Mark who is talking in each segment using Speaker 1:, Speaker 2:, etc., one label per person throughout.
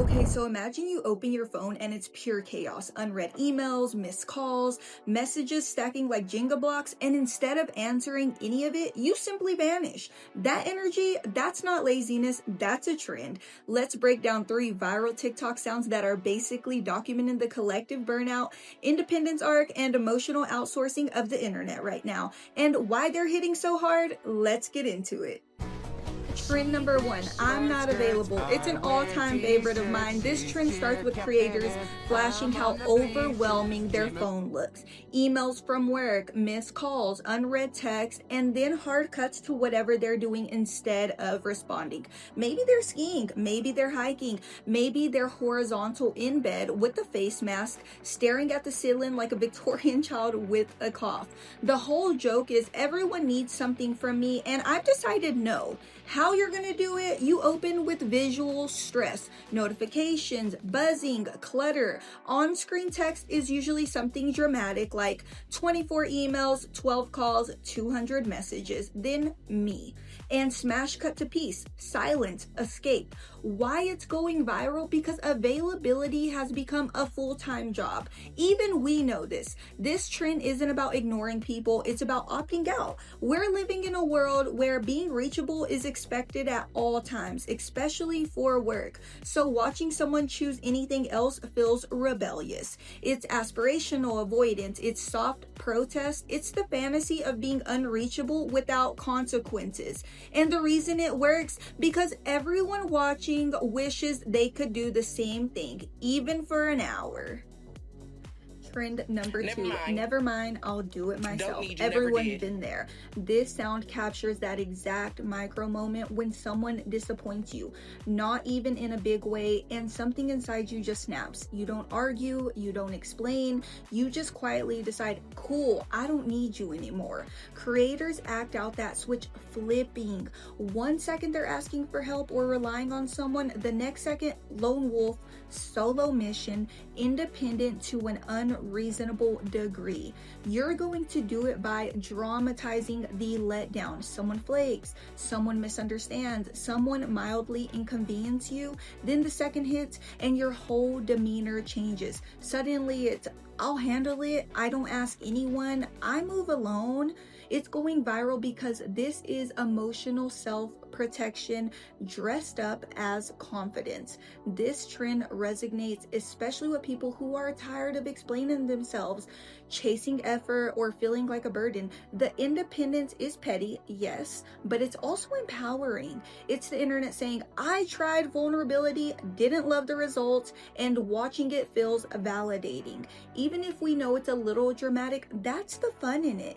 Speaker 1: Okay, so imagine you open your phone and it's pure chaos. Unread emails, missed calls, messages stacking like Jenga blocks, and instead of answering any of it, you simply vanish. That energy, that's not laziness, that's a trend. Let's break down 3 viral TikTok sounds that are basically documenting the collective burnout, independence arc, and emotional outsourcing of the internet right now. And why they're hitting so hard, let's get into it. Trend number 1, I'm not available. It's an all-time favorite of mine. This trend starts with creators flashing how overwhelming their phone looks. Emails from work, missed calls, unread texts, and then hard cuts to whatever they're doing instead of responding. Maybe they're skiing, maybe they're hiking, maybe they're horizontal in bed with a face mask, staring at the ceiling like a Victorian child with a cough. The whole joke is everyone needs something from me, and I've decided no. How you're gonna do it? You open with visual stress, notifications, buzzing, clutter. On-screen text is usually something dramatic like 24 emails, 12 calls, 200 messages, then me. And smash cut to peace, silence, escape. Why it's going viral? Because availability has become a full-time job. Even we know this. This trend isn't about ignoring people, it's about opting out. We're living in a world where being reachable is expected at all times, especially for work. So watching someone choose anything else feels rebellious. It's aspirational avoidance, it's soft protest, it's the fantasy of being unreachable without consequences. And the reason it works, because everyone watching wishes they could do the same thing, even for an hour. Trend number 2, never mind, I'll do it myself. Everyone's been there. This sound captures that exact micro moment when someone disappoints you, not even in a big way, and something inside you just snaps. You don't argue, you don't explain, you just quietly decide, cool, I don't need you anymore. Creators act out that switch flipping. 1 second they're asking for help or relying on someone, the next second lone wolf, solo mission, independent to an unreasonable degree. You're going to do it by dramatizing the letdown. Someone flakes, someone misunderstands, someone mildly inconveniences you, then the second hits and your whole demeanor changes. Suddenly it's, I'll handle it, I don't ask anyone, I move alone. It's going viral because this is emotional self-protection dressed up as confidence. This trend resonates especially with people who are tired of explaining themselves, chasing effort, or feeling like a burden. The independence is petty, yes, but it's also empowering. It's the internet saying, I tried vulnerability, didn't love the results, and watching it feels validating. Even if we know it's a little dramatic, that's the fun in it.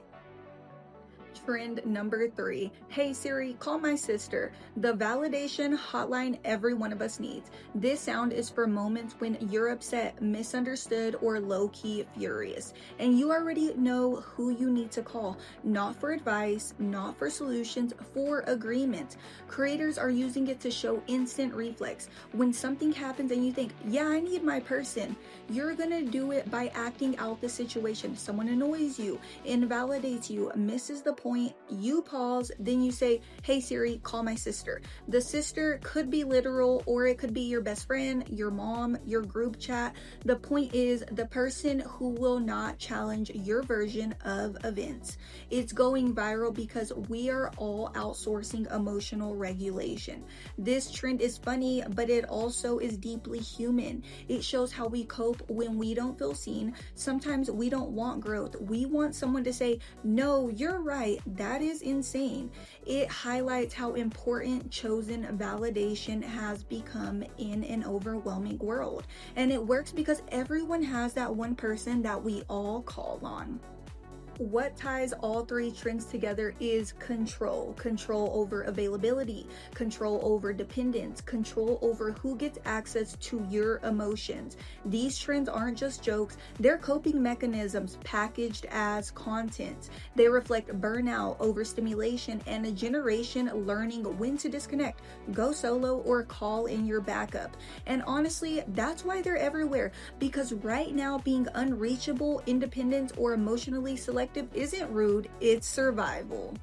Speaker 1: Trend number 3, hey Siri, call my sister. The validation hotline every one of us needs. This sound is for moments when you're upset, misunderstood, or low-key furious, and you already know who you need to call. Not for advice, not for solutions, for agreement. Creators are using it to show instant reflex. When something happens and you think, yeah, I need my person, you're gonna do it by acting out the situation. Someone annoys you, invalidates you, misses the point, you pause, then you say, hey Siri, call my sister. The sister could be literal, or it could be your best friend, your mom, your group chat. The point is the person who will not challenge your version of events. It's going viral because we are all outsourcing emotional regulation. This trend is funny, but it also is deeply human. It shows how we cope when we don't feel seen. Sometimes we don't want growth. We want someone to say, no, you're right, that is insane. It highlights how important chosen validation has become in an overwhelming world. And it works because everyone has that one person that we all call on. What ties all 3 trends together is control. Control over availability, control over dependence, control over who gets access to your emotions. These trends aren't just jokes, they're coping mechanisms packaged as content. They reflect burnout, overstimulation, and a generation learning when to disconnect, go solo, or call in your backup. And honestly, that's why they're everywhere, because right now being unreachable, independent, or emotionally selective isn't rude, it's survival.